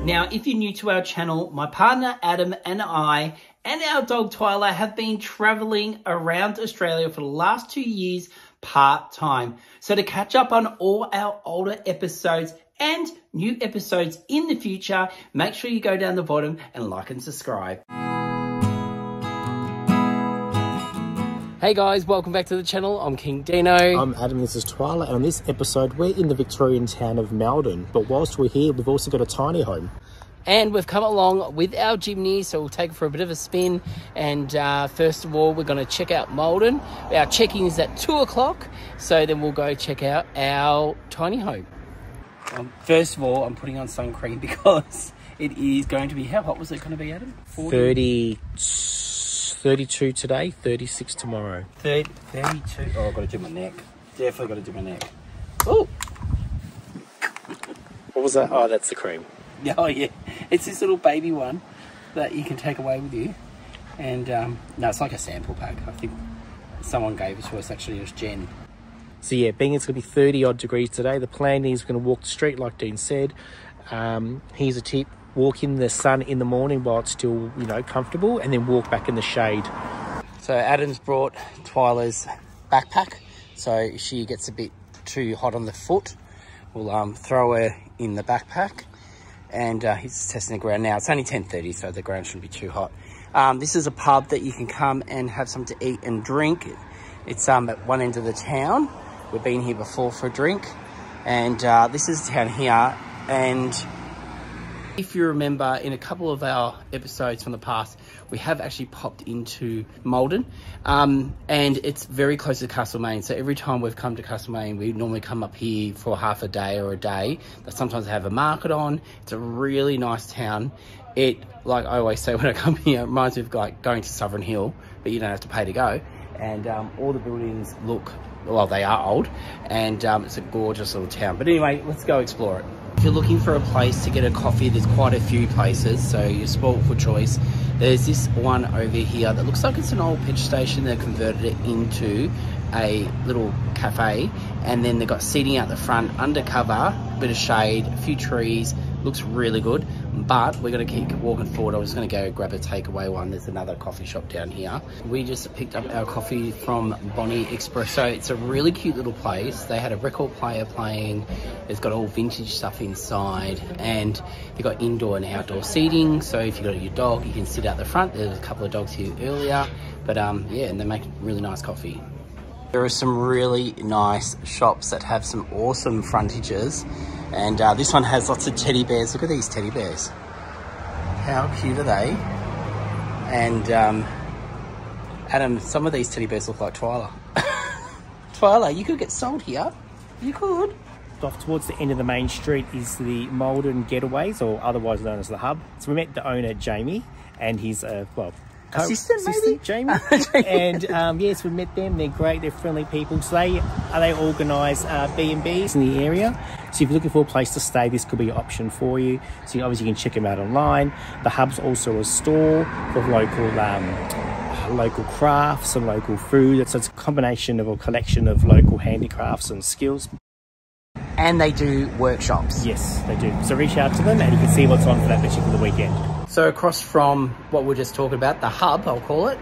Now, if you're new to our channel, my partner Adam and I and our dog Twyla have been traveling around Australia for the last 2 years part-time. So to catch up on all our older episodes and new episodes in the future, make sure you go down the bottom and like and subscribe. Hey guys, welcome back to the channel. I'm King Dino. I'm Adam, this is Twyla, and on this episode we're in the Victorian town of Maldon. But whilst we're here, we've also got a tiny home. And we've come along with our Jimny, so we'll take it for a bit of a spin. And first of all, we're going to check out Maldon. Our check-in is at 2 o'clock, so then we'll go check out our tiny home. First of all, I'm putting on sun cream because it is going to be, how hot was it going to be, Adam? 32 today, 36 tomorrow. 32. Oh, I've got to do my neck. Definitely got to do my neck. Oh! What was that? Oh, that's the cream. Oh, yeah. It's this little baby one that you can take away with you. And, no, it's like a sample pack. I think someone gave it to us, actually. It was Jen. So, yeah, being it's going to be 30 odd degrees today, the plan is we're going to walk the street like Dean said. Here's a tip. Walk in the sun in the morning while it's still, you know, comfortable, and then walk back in the shade. So Adam's brought Twyla's backpack, so if she gets a bit too hot on the foot, we'll throw her in the backpack. And he's testing the ground now. It's only 10:30, so the ground shouldn't be too hot. This is a pub that you can come and have something to eat and drink. It's at one end of the town. We've been here before for a drink, and this is the town here. And if you remember, in a couple of our episodes from the past, we have actually popped into Maldon, and it's very close to Castlemaine. So every time we've come to Castlemaine, we normally come up here for half a day or a day. Sometimes they have a market on. It's a really nice town. It, like I always say when I come here, it reminds me of like going to Sovereign Hill, but you don't have to pay to go. And all the buildings look, well, they are old, and it's a gorgeous little town. But anyway, let's go explore it. If you're looking for a place to get a coffee, there's quite a few places, so you're spoiled for choice. There's this one over here that looks like it's an old petrol station. They've converted it into a little cafe, and then they've got seating out the front, undercover, a bit of shade, a few trees. Looks really good, but we're going to keep walking forward. I'm just going to go grab a takeaway one. There's another coffee shop down here. We just picked up our coffee from Bonnie Espresso. It's a really cute little place. They had a record player playing. It's got all vintage stuff inside, and they've got indoor and outdoor seating. So if you've got your dog, you can sit out the front. There's a couple of dogs here earlier, but yeah, and they make really nice coffee. There are some really nice shops that have some awesome frontages. And this one has lots of teddy bears. Look at these teddy bears. How cute are they? And Adam, some of these teddy bears look like Twyla. Twyla, you could get sold here. You could. Off towards the end of the main street is the Maldon Getaways, or otherwise known as the Hub. So we met the owner, Jamie, and his, assistant Jamie. And yes, we met them. They're great. They're friendly people. So they organise B&Bs in the area. So if you're looking for a place to stay, this could be an option for you. So you obviously can check them out online. The Hub's also a store for local crafts and local food. So it's a combination of a collection of local handicrafts and skills. And they do workshops. Yes, they do. So reach out to them and you can see what's on for that particular weekend. So across from what we're just talking about, the Hub, I'll call it,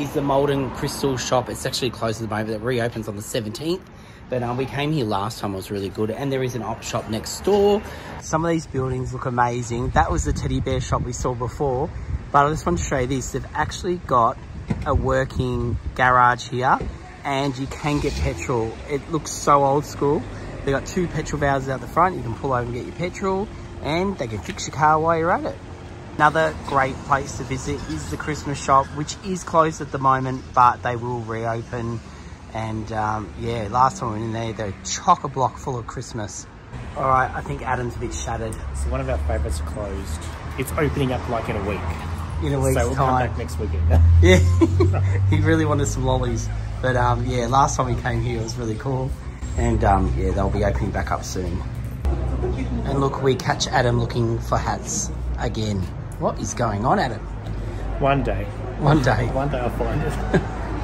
is the Maldon Crystal shop. It's actually closed at the moment. It reopens on the 17th. But we came here last time. It was really good. And there is an op shop next door. Some of these buildings look amazing. That was the teddy bear shop we saw before. But I just want to show you this. They've actually got a working garage here. And you can get petrol. It looks so old school. They've got 2 petrol valves out the front. You can pull over and get your petrol. And they can fix your car while you're at it. Another great place to visit is the Christmas shop, which is closed at the moment, but they will reopen. And yeah, last time we were in there, they're chock-a-block full of Christmas. All right, I think Adam's a bit shattered. So one of our favourites are closed. It's opening up like in a week. In a week's time. So we'll come back next weekend. Yeah, he really wanted some lollies. But yeah, last time we came here, it was really cool. And yeah, they'll be opening back up soon. And look, we catch Adam looking for hats again. What is going on, Adam? One day. One day. One day I'll find it.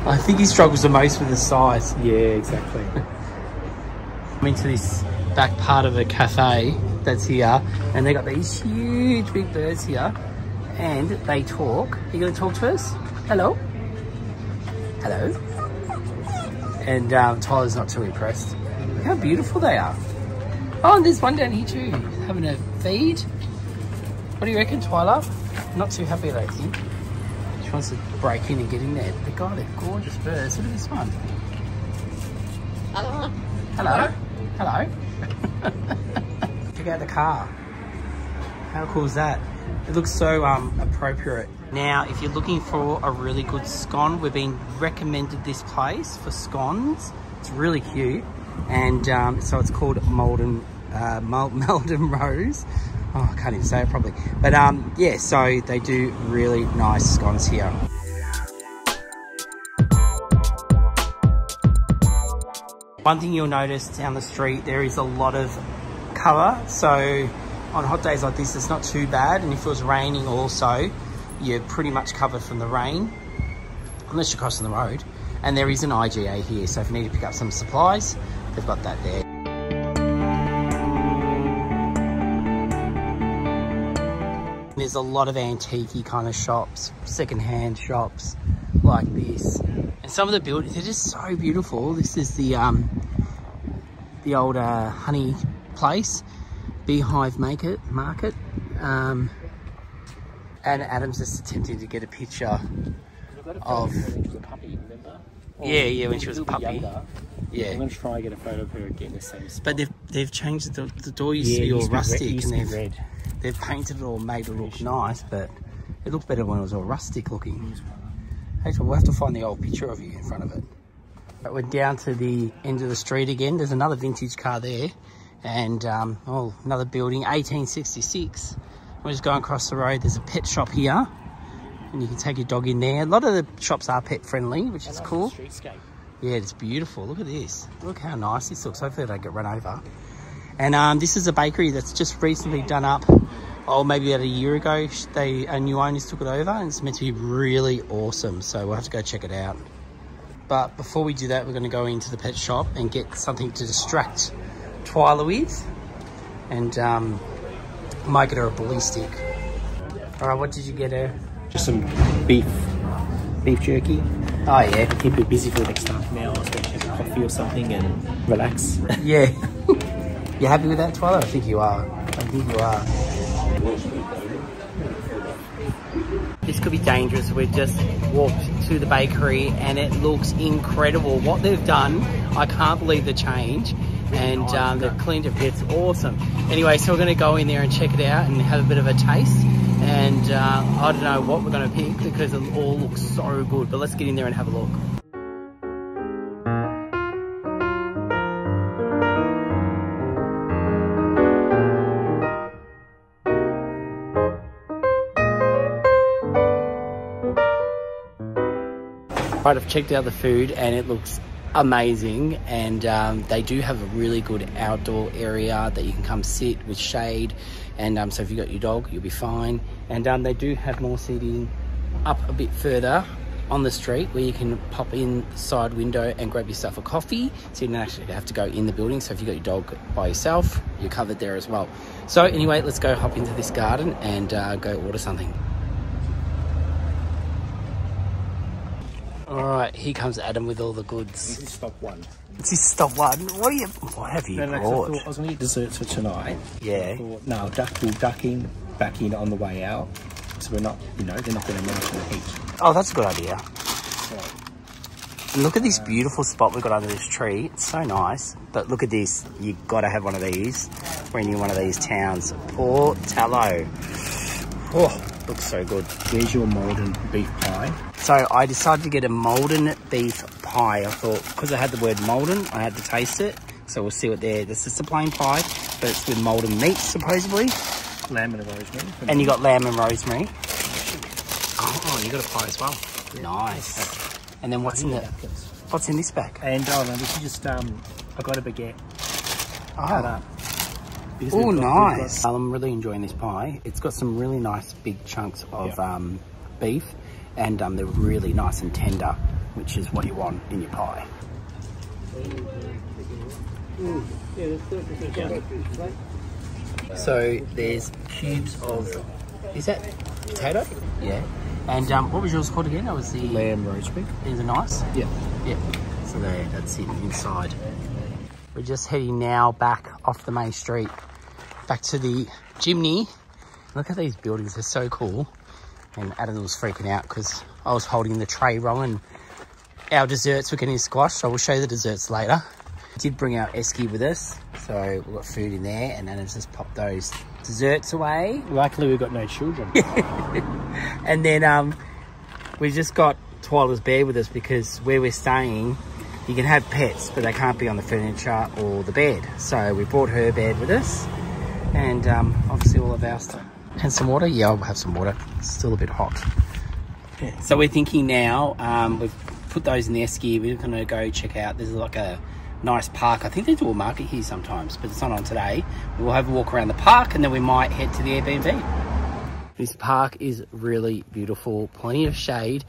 I think he struggles the most with the size. Yeah, exactly. I'm into this back part of a cafe that's here, and they got these huge big birds here, and they talk. Are you going to talk to us? Hello? Hello? And Tyler's not too impressed. Look how beautiful they are. Oh, and there's one down here too, having a feed. What do you reckon, Twyla? Not too happy, I don't think. She wants to break in and get in there. But God, they're gorgeous birds. Look at this one. Hello. Hello. Hello. Check out the car. How cool is that? It looks so appropriate. Now, if you're looking for a really good scone, we've been recommended this place for scones. It's really cute. And so it's called Maldon Rose. Oh, I can't even say it properly. But yeah, so they do really nice scones here. One thing you'll notice down the street, there is a lot of cover. So on hot days like this, it's not too bad. And if it was raining also, you're pretty much covered from the rain, unless you're crossing the road. And there is an IGA here, so if you need to pick up some supplies, they've got that there. There's a lot of antique-y kind of shops, second-hand shops like this. And some of the buildings, they're just so beautiful. This is the old honey place, Beehive Market. And Adam's just attempting to get a picture of... Yeah, when she was a puppy. Younger, yeah. I'm going to try and get a photo of her again the same spot. But they've changed the door used to be all rustic, and they've painted it all, made it look nice, but it looked better when it was all rustic looking. Actually, we'll have to find the old picture of you in front of it. But we're down to the end of the street again. There's another vintage car there, and oh, another building, 1866. We're just going across the road. There's a pet shop here, and you can take your dog in there. A lot of the shops are pet friendly, which is cool. Yeah, it's beautiful. Look at this. Look how nice this looks. Hopefully they don't get run over. And this is a bakery that's just recently done up. Oh, maybe about a year ago, new owners took it over, and it's meant to be really awesome. So we'll have to go check it out. But before we do that, we're going to go into the pet shop and get something to distract Twyla with. And might get her a bully stick. All right, what did you get her? Just some beef jerky. Oh yeah. Keep it busy for the next half an hour, so have a coffee or something and relax. Yeah. You happy with that, Twyla? I think you are. I think you are. This could be dangerous. We've just walked to the bakery and it looks incredible. What they've done, I can't believe the change. And they've cleaned it. It's awesome. Anyway, so we're going to go in there and check it out and have a bit of a taste. And I don't know what we're going to pick because it all looks so good. But let's get in there and have a look. Right, I've checked out the food and it looks amazing, and they do have a really good outdoor area that you can come sit with shade, and so if you've got your dog you'll be fine. And they do have more seating up a bit further on the street where you can pop in the side window and grab yourself a coffee, so you don't actually have to go in the building. So if you've got your dog by yourself, you're covered there as well. So anyway, let's go hop into this garden and go order something. All right, here comes Adam with all the goods. This is stop one. This is stop one. What have you brought? I was going to eat desserts for tonight. Yeah. Thought, no, we'll duck in, back in on the way out. So we're not, they're not going to melt in the heat. Oh, that's a good idea. And look at this beautiful spot we've got under this tree. It's so nice. But look at this. You've got to have one of these when you're in one of these towns. Port Tallow. Oh, looks so good. There's your Maldon beef pie. So I decided to get a Maldon beef pie. I thought, because I had the word Maldon, I had to taste it. So we'll see what there. This is a plain pie, but it's with Maldon meat, supposedly. Lamb and rosemary. And you got lamb and rosemary. Oh, you got a pie as well. Nice. And then what's in this bag? And no, this is just I got a baguette. Cut up. Oh, nice. I'm really enjoying this pie. It's got some really nice big chunks of beef, and they're really nice and tender, which is what you want in your pie. So there's cubes of, is that potato? Yeah. And what was yours called again? That was the lamb roast beef. Is it nice? Yeah. Yeah. So there, that's it inside. We're just heading now back off the main street, back to the Jimny. Look at these buildings, they're so cool. And Adam was freaking out because I was holding the tray wrong and our desserts were getting squashed, so we'll show you the desserts later. We did bring our esky with us, so we've got food in there, and Adam's just popped those desserts away. Luckily we've got no children. And then we just got Twyla's bear with us because where we're staying, you can have pets, but they can't be on the furniture or the bed. So we brought her bed with us, and obviously all of our stuff. And some water? Yeah, I'll have some water. It's still a bit hot. Yeah. So we're thinking now, we've put those in the esky. We're going to go check out, there's like a nice park. I think they do a market here sometimes, but it's not on today. We'll have a walk around the park and then we might head to the Airbnb. This park is really beautiful, plenty of shade.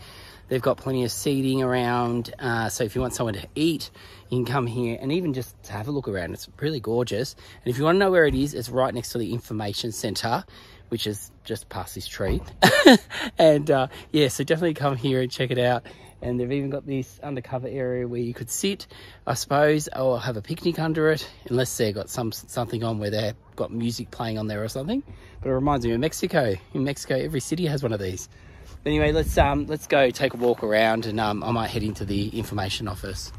They've got plenty of seating around, so if you want someone to eat, you can come here and even just have a look around. It's really gorgeous. And if you want to know where it is, it's right next to the information centre, which is just past this tree. And yeah, so definitely come here and check it out. And they've even got this undercover area where you could sit, I suppose, or have a picnic under it, unless they've got something on where they've got music playing on there or something. But it reminds me of Mexico. In Mexico, every city has one of these. But anyway, let's go take a walk around, and I might head into the information office.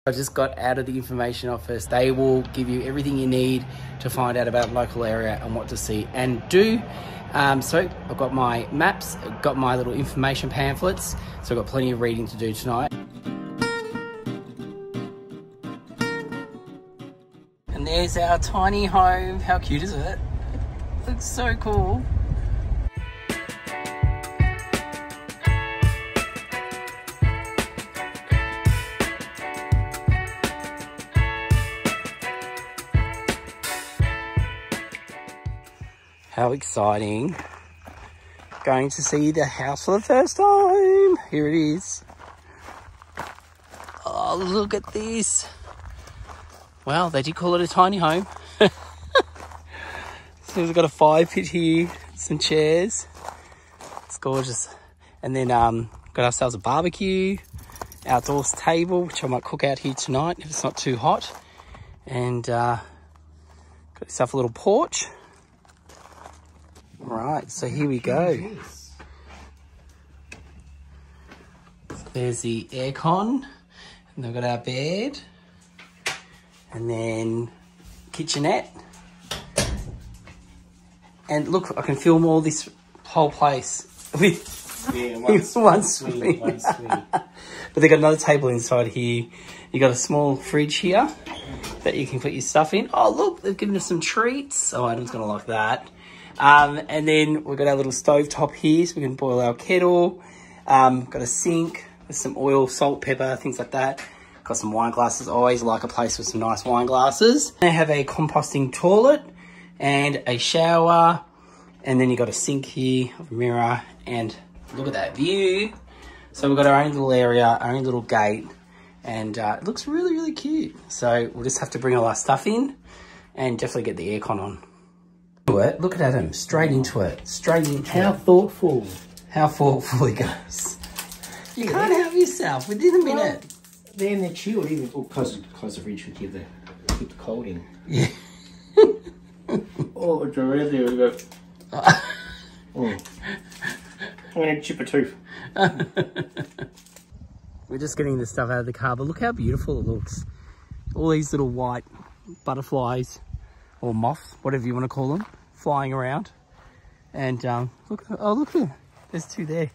I just got out of the information office. They will give you everything you need to find out about the local area and what to see and do. So I've got my maps, I've got my little information pamphlets, so I've got plenty of reading to do tonight. And there's our tiny home. How cute is it? Looks so cool. How exciting. Going to see the house for the first time. Here it is. Oh, look at this. Well, they did call it a tiny home. So we've got a fire pit here, some chairs. It's gorgeous. And then got ourselves a barbecue, outdoors table, which I might cook out here tonight if it's not too hot. And got yourself a little porch. Right, so here we go. So there's the aircon, and we've got our bed, and then kitchenette. And look, I can film all this whole place with one swing. But they've got another table inside here. You got a small fridge here that you can put your stuff in. Oh, look, they've given us some treats. Oh, Adam's gonna like that. And then we've got our little stove top here, so we can boil our kettle. Got a sink with some oil, salt, pepper, things like that. Got some wine glasses. I always like a place with some nice wine glasses. They have a composting toilet and a shower. And then you got a sink here, a mirror, and look at that view. So we've got our own little area, our own little gate, and it looks really, really cute. So we'll just have to bring all our stuff in and definitely get the aircon on. Look at Adam, straight into it, straight into it. How thoughtful. How thoughtful he goes. You can't help yourself within a minute. Well, then they're chilled, even close the fridge would keep the cold in. Yeah. Oh, it's right there we go. Oh. I'm going to chip a tooth. We're just getting the stuff out of the car, but look how beautiful it looks. All these little white butterflies, or moths, whatever you want to call them, flying around. And look, oh look here, there's two there.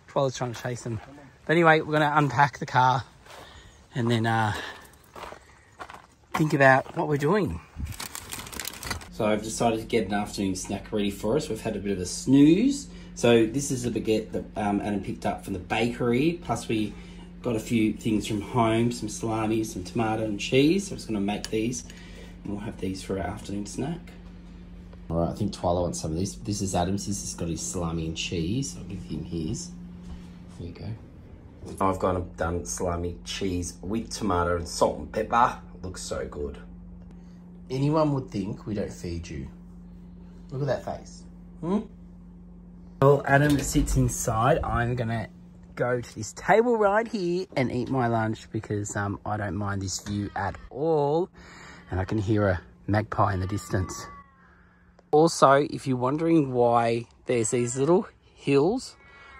Twyla's trying to chase them. But anyway, we're going to unpack the car and then think about what we're doing. So I've decided to get an afternoon snack ready for us. We've had a bit of a snooze. So this is a baguette that Adam picked up from the bakery. Plus we got a few things from home, some salami, some tomato and cheese. So I'm just gonna make these and we'll have these for our afternoon snack. All right, I think Twyla wants some of these. This is Adam's, this has got his salami and cheese. I'll give him his. There you go. I've gone and done salami cheese with tomato and salt and pepper. It looks so good. anyone would think we don't feed you. Look at that face. Well, Adam sits inside. I'm gonna go to this table right here and eat my lunch because I don't mind this view at all. And I can hear a magpie in the distance. Also, if you're wondering why there's these little hills,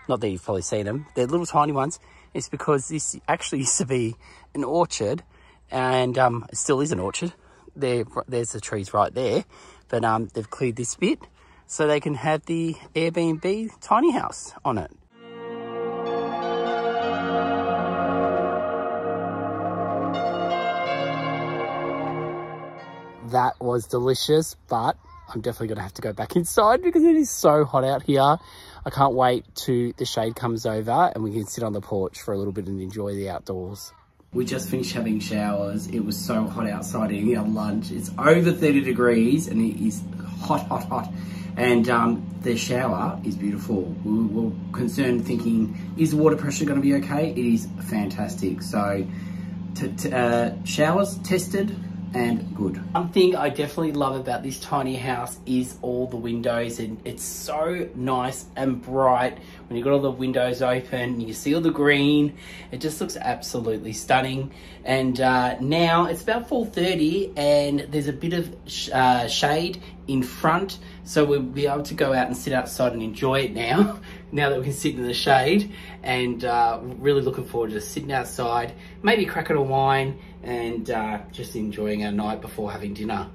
not that you've probably seen them, they're little tiny ones, it's because this actually used to be an orchard, and it still is an orchard. There's the trees right there, but they've cleared this bit so they can have the AirBnB tiny house on it. That was delicious, but I'm definitely going to have to go back inside because it is so hot out here. I can't wait till the shade comes over and we can sit on the porch for a little bit and enjoy the outdoors. We just finished having showers. It was so hot outside eating our lunch. It's over 30 degrees and it is hot, hot, hot. And the shower is beautiful. We were concerned thinking, is the water pressure going to be okay? It is fantastic. So showers tested and good. One thing I definitely love about this tiny house is all the windows, and it's so nice and bright when you've got all the windows open. You see all the green. It just looks absolutely stunning. And now it's about 4:30 and there's a bit of shade in front, so we'll be able to go out and sit outside and enjoy it now that we can sit in the shade. And really looking forward to sitting outside, maybe cracking a wine and just enjoying our night before having dinner.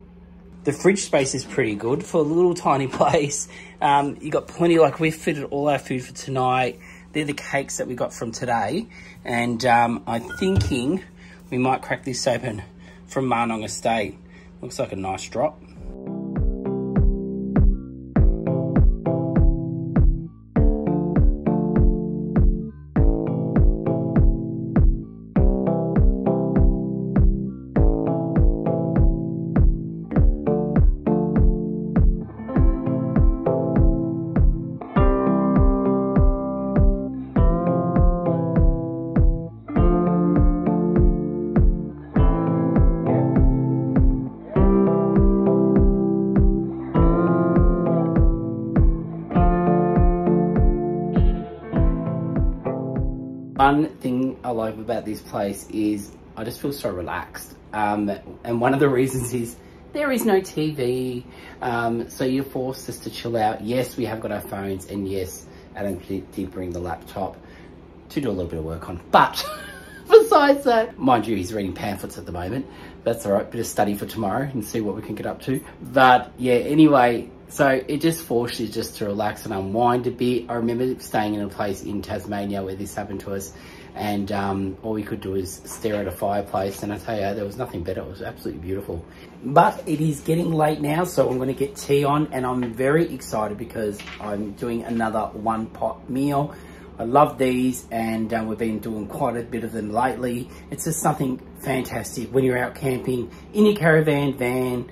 The fridge space is pretty good for a little tiny place. You got plenty, like we've fitted all our food for tonight. They're the cakes that we got from today. And I'm thinking we might crack this open from Marnong Estate. Looks like a nice drop. One thing I love about this place is I just feel so relaxed. And one of the reasons is there is no TV, so you're forced just to chill out. Yes, we have got our phones, and yes, Adam did bring the laptop to do a little bit of work on. But besides that, mind you, he's reading pamphlets at the moment. That's all right, bit of study for tomorrow and see what we can get up to. But yeah, anyway, so it just forces you just to relax and unwind a bit. I remember staying in a place in Tasmania where this happened to us, and all we could do is stare at a fireplace, and I tell you, there was nothing better. It was absolutely beautiful. But it is getting late now, so I'm going to get tea on, and I'm very excited because I'm doing another one pot meal. I love these, and we've been doing quite a bit of them lately. It's just something fantastic when you're out camping in your caravan, van,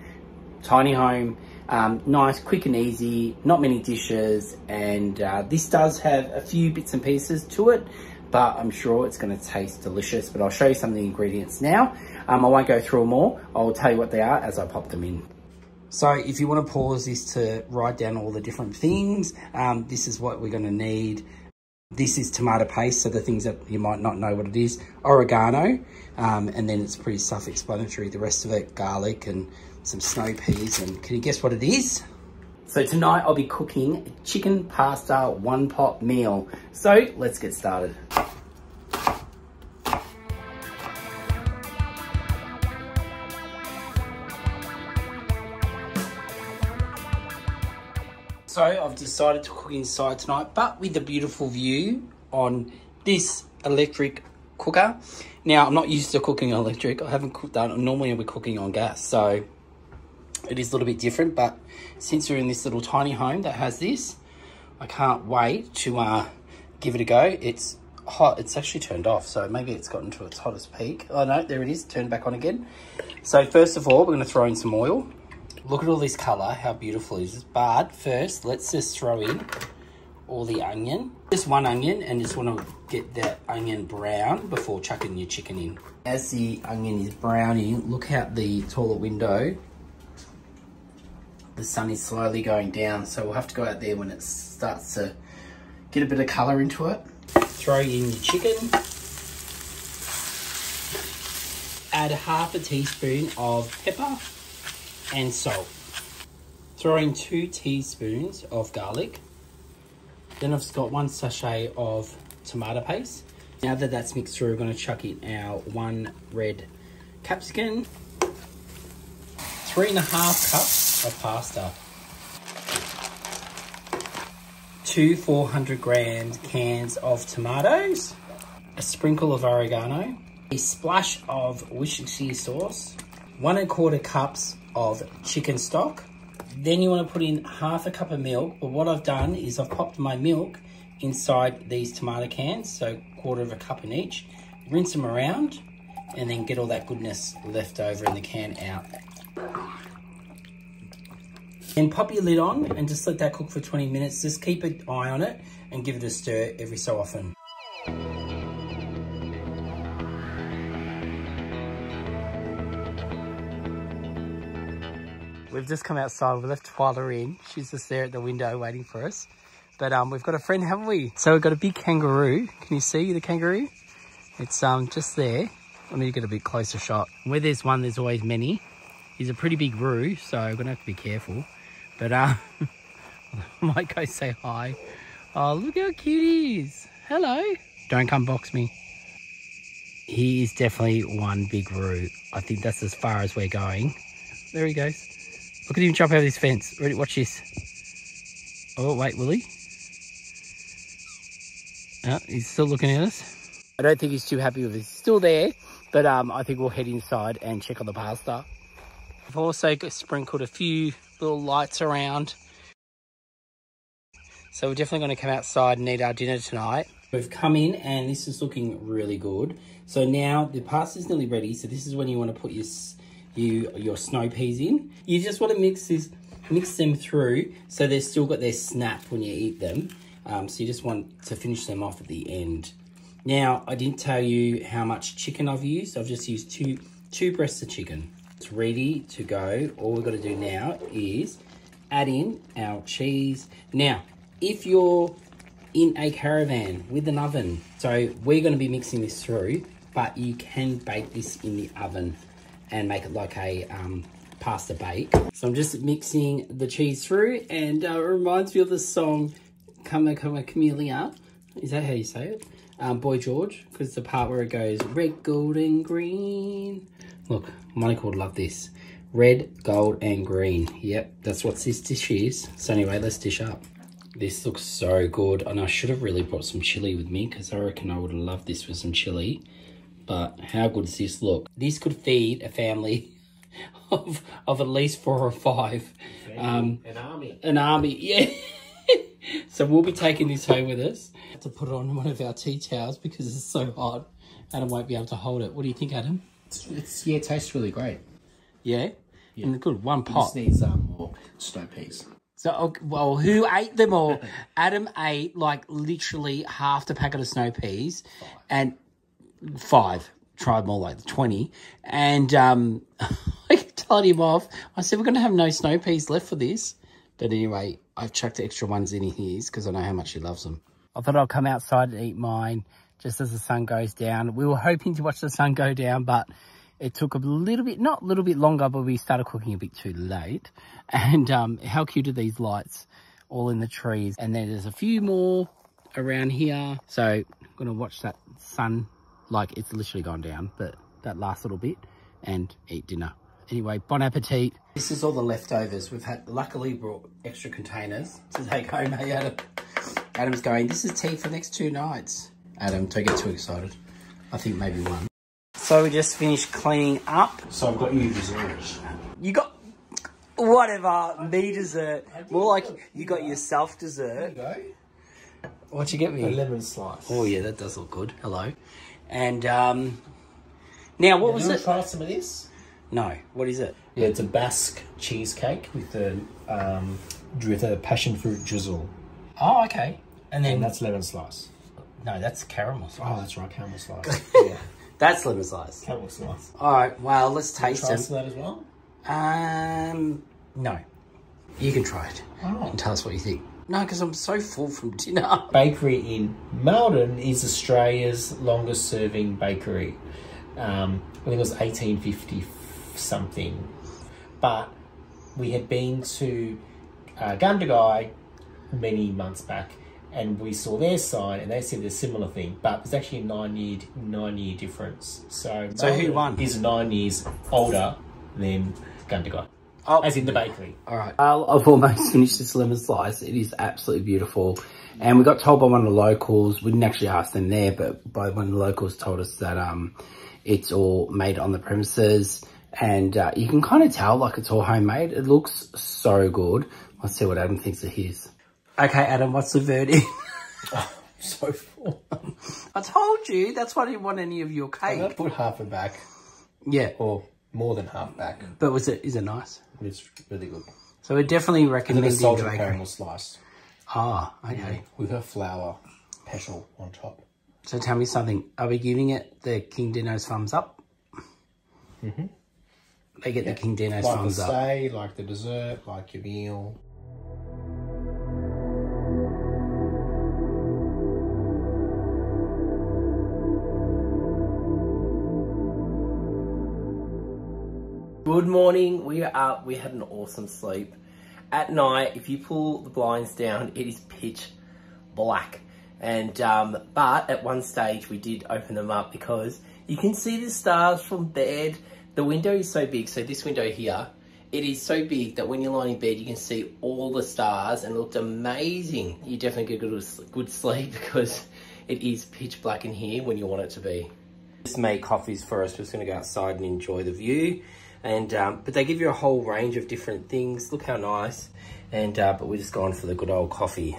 tiny home. Nice, quick and easy, not many dishes, and this does have a few bits and pieces to it, but I'm sure it's going to taste delicious. But I'll show you some of the ingredients now. I won't go through them all. I'll tell you what they are as I pop them in. So if you want to pause this to write down all the different things, this is what we're going to need. This is tomato paste, so the things that you might not know what it is. Oregano, and then it's pretty self-explanatory. The rest of it, garlic and some snow peas. And can you guess what it is? So tonight I'll be cooking a chicken pasta one pot meal. So let's get started. So I've decided to cook inside tonight, but with a beautiful view on this electric cooker. Now, I'm not used to cooking on electric. I haven't cooked that. Normally I'll be cooking on gas, so it is a little bit different. But since we're in this little tiny home that has this, I can't wait to give it a go. It's hot. It's actually turned off, so maybe it's gotten to its hottest peak. Oh no, there it is. Turned back on again. So first of all, we're going to throw in some oil. Look at all this colour, how beautiful it is. But first, let's just throw in all the onion. Just one onion, and just want to get that onion brown before chucking your chicken in. As the onion is browning, look out the toilet window. The sun is slowly going down, so we'll have to go out there when it starts to get a bit of colour into it. Throw in your chicken. Add half a teaspoon of pepper and salt. Throw in 2 teaspoons of garlic. Then I've got 1 sachet of tomato paste. Now that that's mixed through, we're going to chuck in our 1 red capsicum, 3.5 cups of pasta, 2 400-gram cans of tomatoes, a sprinkle of oregano, a splash of Worcestershire sauce, 1 1/4 cups of chicken stock. Then you want to put in half a cup of milk. But what I've done is I've popped my milk inside these tomato cans, so 1/4 cup in each. Rinse them around and then get all that goodness left over in the can out. And pop your lid on and just let that cook for 20 minutes. Just keep an eye on it and give it a stir every so often. We've just come outside. We left Twyla in. She's just there at the window waiting for us. But we've got a friend, haven't we? So we've got a big kangaroo. Can you see the kangaroo? It's just there. Let me get a bit closer shot. Where there's one, there's always many. He's a pretty big roo, so we're gonna have to be careful. But I might go say hi. Oh, look how cute he is. Hello. Don't come box me. He is definitely one big roo. I think that's as far as we're going. There he goes. Look at him jump over this fence. Ready? Watch this. Oh, wait, will he? Oh, he's still looking at us. I don't think he's too happy with us. He's still there, but I think we'll head inside and check on the pasta. I've also sprinkled a few little lights around. So we're definitely going to come outside and eat our dinner tonight. We've come in and this is looking really good. So now the pasta's nearly ready. So this is when you want to put your snow peas in. You just want to mix them through so they've still got their snap when you eat them. So you just want to finish them off at the end. Now, I didn't tell you how much chicken I've used. I've just used two breasts of chicken. It's ready to go. All we've got to do now is add in our cheese. Now, if you're in a caravan with an oven, so we're going to be mixing this through, but you can bake this in the oven and make it like a pasta bake. So I'm just mixing the cheese through, and it reminds me of the song Come a Camellia. Is that how you say it? Boy George, because the part where it goes red, gold and green. Look, Monica would love this. Red, gold and green. Yep, that's what this dish is. So anyway, let's dish up. This looks so good, and I should have really brought some chili with me because I reckon I would have loved this with some chili. But how good does this look? This could feed a family of at least 4 or 5. An army. An army, yeah. So we'll be taking this home with us. I have to put it on one of our tea towels because it's so hot. Adam won't be able to hold it. What do you think, Adam? It tastes really great. Yeah? Yeah. And good, one pot. This needs more snow peas. So, well, who ate them all? Adam ate like literally half the packet of snow peas. 5. And 5. Tried more like 20. And I told him off. I said, we're going to have no snow peas left for this. But anyway, I've chucked extra ones in his because I know how much he loves them. I thought I'd come outside and eat mine just as the sun goes down. We were hoping to watch the sun go down, but it took a little bit, not a little bit longer, but we started cooking a bit too late. And how cute are these lights all in the trees? And then there's a few more around here. So I'm going to watch that sun, like it's literally gone down, but that last little bit, and eat dinner. Anyway, bon appetit. This is all the leftovers. We've had, luckily brought extra containers to take home. Hey, Adam. Adam's going, this is tea for the next 2 nights. Adam, don't get too excited. I think maybe 1. So we just finished cleaning up. So I've got you dessert. You got, whatever, me dessert. More like you got yourself dessert. There you go. What'd you get me? A lemon slice. Oh yeah, that does look good. Hello. And now what was it? Try some of this? No. What is it? Yeah, it's a Basque cheesecake with a passion fruit drizzle. Oh, okay. And then that's lemon slice. No, that's caramel slice. Oh, that's right, caramel slice. Yeah. That's lemon slice. Caramel slice. All right. Well, let's taste them. Try some of that as well. No. You can try it and tell us what you think. No, because I'm so full from dinner. Bakery in Maldon is Australia's longest serving bakery. I think it was 1850 something. But we had been to Gundagai many months back, and we saw their sign, and they said a similar thing, but there's actually a 9-year difference. So who won? Is 9 years older than Gundagai. Oh, as in the bakery. All right. I've almost finished this lemon slice. It is absolutely beautiful. And we got told by one of the locals, we didn't actually ask them there, but by one of the locals told us that it's all made on the premises. And you can kind of tell like it's all homemade. It looks so good. Let's see what Adam thinks of his. Okay, Adam, what's the verdict? Oh, so full. I told you, that's why I didn't want any of your cake. I put half it back. Yeah. Or more than half back. But is it nice? It's really good. So we definitely recommend the salted caramel slice. Ah, okay. With a flour petal on top. So tell me something. Are we giving it the King Dino's thumbs up? Mm-hmm. They get the King Dino's thumbs up. Like the stay, like the dessert, like your meal. Good morning. We are up. We had an awesome sleep. At night, if you pull the blinds down, it is pitch black. And but at one stage we did open them up because you can see the stars from bed. The window is so big. So this window here, it is so big that when you're lying in bed, you can see all the stars, and it looked amazing. You definitely get a good sleep because it is pitch black in here when you want it to be. Just made coffees for us. We're just going to go outside and enjoy the view. And but they give you a whole range of different things. Look how nice. And but we're just going for the good old coffee.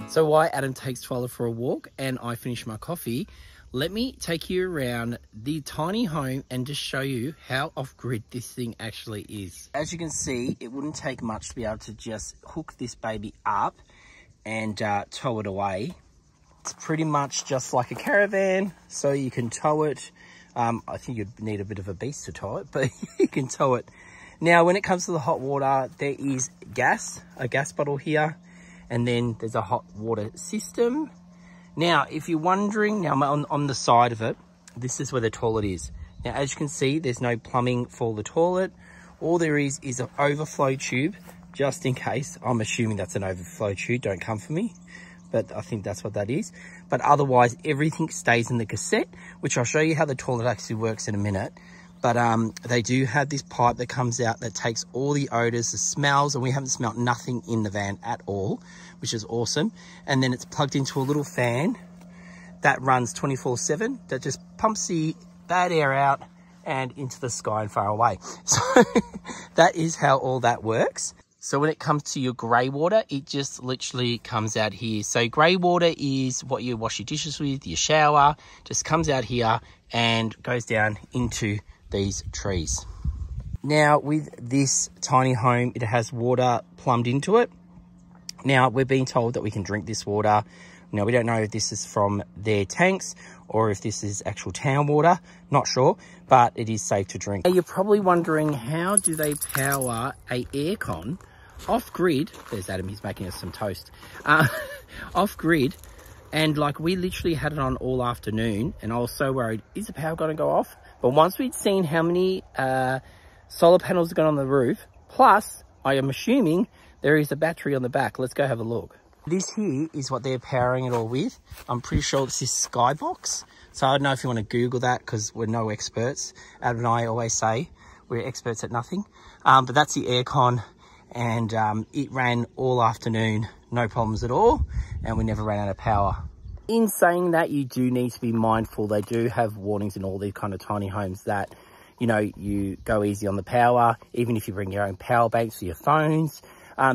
So while Adam takes Twyla for a walk and I finish my coffee, let me take you around the tiny home and just show you how off-grid this thing actually is. As you can see, it wouldn't take much to be able to just hook this baby up and tow it away. It's pretty much just like a caravan, so you can tow it. I think you'd need a bit of a beast to tow it, but you can tow it. Now, when it comes to the hot water, there is a gas bottle here, and then there's a hot water system. Now, if you're wondering, now on the side of it, this is where the toilet is. Now, as you can see, there's no plumbing for the toilet. All there is an overflow tube, just in case. I'm assuming that's an overflow tube, don't come for me. But I think that's what that is. But otherwise, everything stays in the cassette, which I'll show you how the toilet actually works in a minute. But they do have this pipe that comes out that takes all the odors, the smells, and we haven't smelt nothing in the van at all, which is awesome. And then it's plugged into a little fan that runs 24/7 that just pumps the bad air out and into the sky and far away. So that is how all that works. So when it comes to your grey water, it just literally comes out here. So grey water is what you wash your dishes with, your shower, just comes out here and goes down into these trees. Now with this tiny home, it has water plumbed into it. Now we're being told that we can drink this water. Now we don't know if this is from their tanks or if this is actual town water, not sure, but it is safe to drink. Now you're probably wondering, how do they power a aircon off grid? There's Adam, he's making us some toast. Off grid, and like we literally had it on all afternoon, and I was so worried, is the power gonna go off? But once we'd seen how many solar panels are going on the roof, plus I am assuming there is a battery on the back. Let's go have a look. This here is what they're powering it all with. I'm pretty sure this is Skybox. So I don't know if you want to Google that, because we're no experts. Adam and I always say we're experts at nothing. But that's the aircon, and it ran all afternoon, no problems at all, and we never ran out of power. In saying that, you do need to be mindful. They do have warnings in all these kind of tiny homes that, you know, you go easy on the power, even if you bring your own power banks for your phones,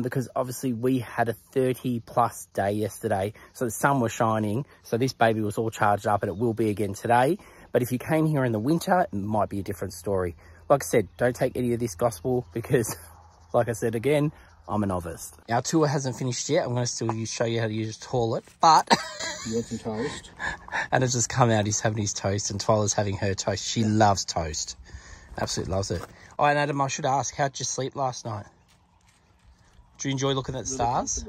because obviously we had a 30+ day yesterday, so the sun was shining, so this baby was all charged up, and it will be again today. But if you came here in the winter, it might be a different story. Like I said, don't take any of this gospel, because like I said again, I'm a novice. Our tour hasn't finished yet. I'm going to still show you how to use a toilet, but... You want some toast? And it's just come out, he's having his toast, and Twyla's having her toast. She loves toast. Absolutely loves it. Oh, and Adam, I should ask, how'd you sleep last night? Did you enjoy looking at the stars?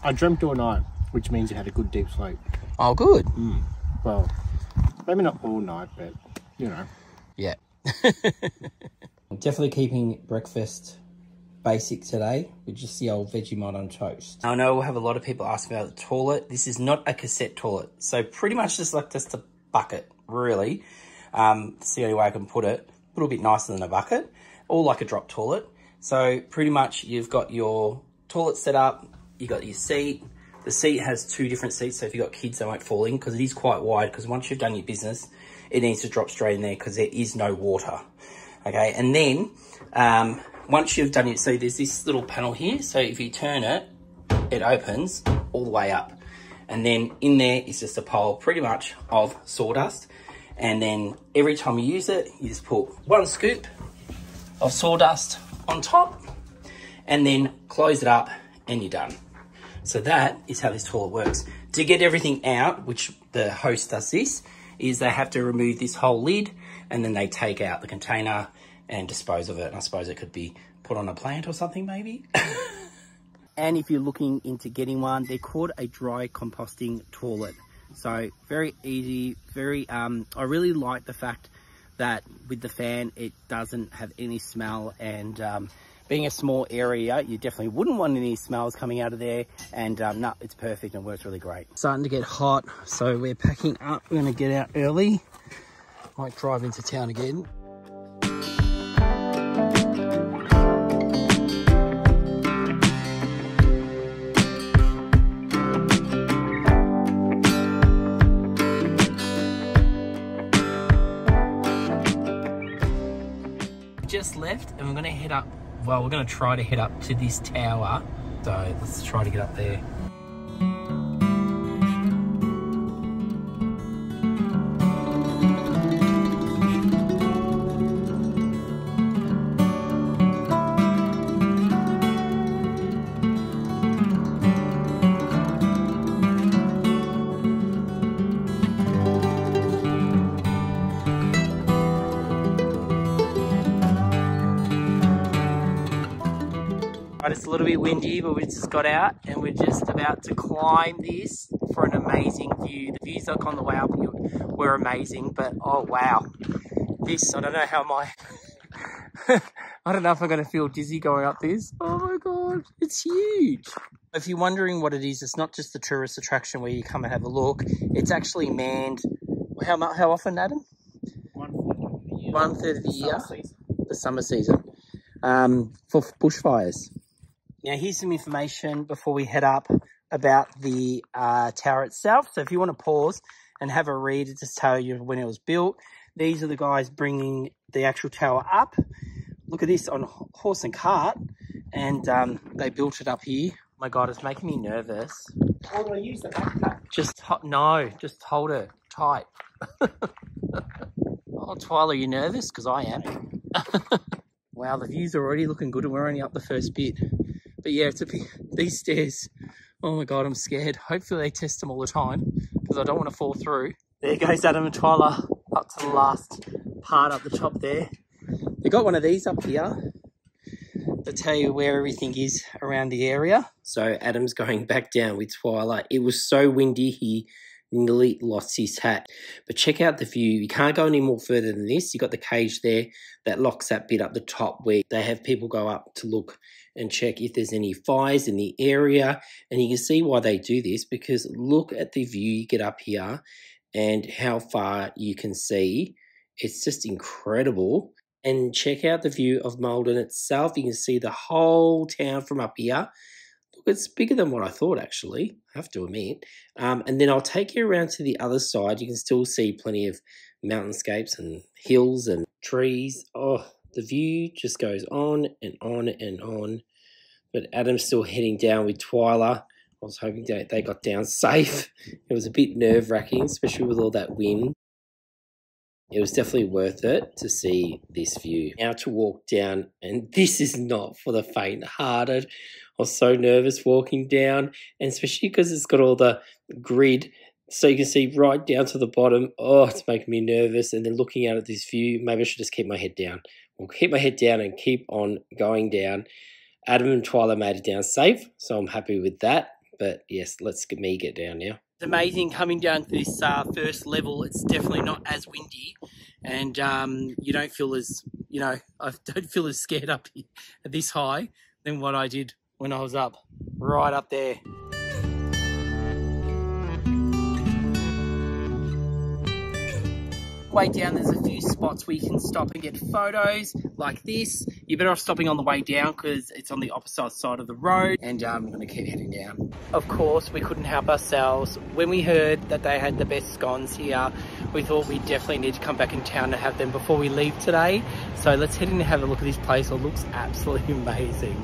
I dreamt all night, which means you had a good deep sleep. Oh, good. Well, maybe not all night, but, you know. Yeah. Definitely keeping breakfast basic today with just the old Vegemite on toast. I know we'll have a lot of people asking about the toilet. This is not a cassette toilet. So pretty much just like just a bucket, really. It's the only way I can put it. A little bit nicer than a bucket, or like a drop toilet. So pretty much you've got your toilet set up, you got your seat. The seat has 2 different seats, so if you've got kids, they won't fall in, because it is quite wide, because once you've done your business, it needs to drop straight in there because there is no water. Okay, and then once you've done it, so there's this little panel here, so if you turn it, it opens all the way up. And then in there is just a pile pretty much of sawdust. And then every time you use it, you just put 1 scoop of sawdust on top and then close it up and you're done. So that is how this toilet works. To get everything out, which the host does this, is they have to remove this whole lid and then they take out the container and dispose of it. And I suppose it could be put on a plant or something maybe. And if you're looking into getting one, they're called a dry composting toilet. So very easy, very, I really like the fact that with the fan, it doesn't have any smell, and being a small area, you definitely wouldn't want any smells coming out of there, and no, it's perfect and works really great. Starting to get hot, so we're packing up. We're gonna get out early. Might drive into town again. Just left and we're going to head up, well, we're going to try to head up to this tower, so let's try to get up there. It's a little bit windy, but we just got out and we're just about to climb this for an amazing view. The views like on the way up were amazing, but oh wow. This, I don't know how I don't know if I'm going to feel dizzy going up this. Oh my God, it's huge. If you're wondering what it is, it's not just the tourist attraction where you come and have a look. It's actually manned, how often, Adam? 1/3 of the year. 1/3 of the year. The summer season. For bushfires. Now here's some information before we head up about the tower itself. So if you want to pause and have a read, it just tells you when it was built. These are the guys bringing the actual tower up. Look at this on horse and cart, and they built it up here. Oh my God, it's making me nervous. Oh, do I use the backpack? Just hold it tight. Oh, Twyla, are you nervous? Because I am. Wow, the view's already looking good and we're only up the first bit. But yeah, it's these stairs. Oh my God, I'm scared. Hopefully they test them all the time because I don't want to fall through. There goes Adam and Twyla up to the last part up the top there. They got one of these up here to tell you where everything is around the area. So Adam's going back down with Twyla. It was so windy, he nearly lost his hat. But check out the view. You can't go any more further than this. You got the cage there that locks that bit up the top where they have people go up to look and check if there's any fires in the area. And you can see why they do this, because look at the view you get up here and how far you can see. It's just incredible. And check out the view of Maldon itself. You can see the whole town from up here. Look, it's bigger than what I thought, actually, I have to admit. And then I'll take you around to the other side. You can still see plenty of mountainscapes and hills and trees. Oh, the view just goes on and on and on. But Adam's still heading down with Twyla. I was hoping they got down safe. It was a bit nerve-wracking, especially with all that wind. it was definitely worth it to see this view. Now to walk down, and this is not for the faint-hearted. I was so nervous walking down, and especially because it's got all the grid, so you can see right down to the bottom. Oh, it's making me nervous. And then looking out at this view, maybe I should just keep my head down. We'll keep my head down and keep on going down. Adam and Twyla made it down safe, so I'm happy with that. But yes, let's get down now. It's amazing coming down to this first level. It's definitely not as windy, and you don't feel as, I don't feel as scared up here at this high than what I did when I was right up there. Way down, there's a few spots where you can stop and get photos like this. You're better off stopping on the way down because it's on the opposite side of the road, and I'm going to keep heading down. Of course, we couldn't help ourselves. When we heard that they had the best scones here, we thought we definitely need to come back in town and have them before we leave today. So let's head in and have a look at this place. It looks absolutely amazing.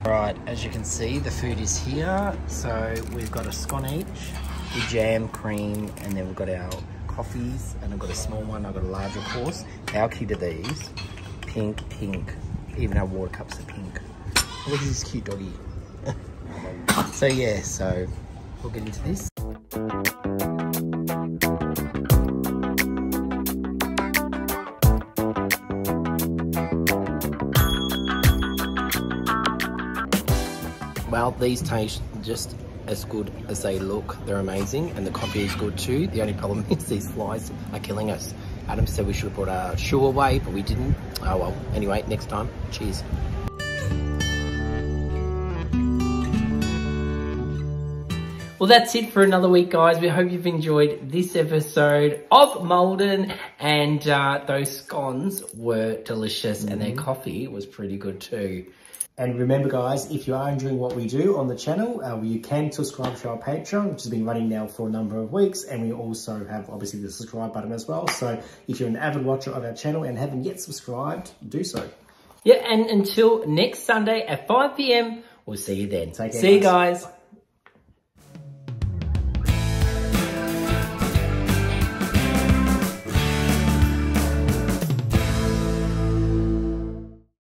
Right, as you can see, the food is here. So we've got a scone each, the jam, cream, and then we've got our coffees, and I've got a small one, I've got a larger course. How cute are these? Pink, pink. Even our water cups are pink. Look at this cute doggy. So yeah, so we'll get into this. Well, these taste just as good as they look. They're amazing, and the coffee is good too. The only problem is these flies are killing us. Adam said we should have brought our shoe away, but we didn't. Oh well, anyway, next time. Cheers. Well, that's it for another week, guys. We hope you've enjoyed this episode of Maldon, and those scones were delicious, and their coffee was pretty good too. And remember, guys, if you are enjoying what we do on the channel, you can subscribe to our Patreon, which has been running now for a number of weeks. And we also have, obviously, the subscribe button as well. So if you're an avid watcher of our channel and haven't yet subscribed, do so. Yeah, and until next Sunday at 5 PM, we'll see you then. Take care, see you guys.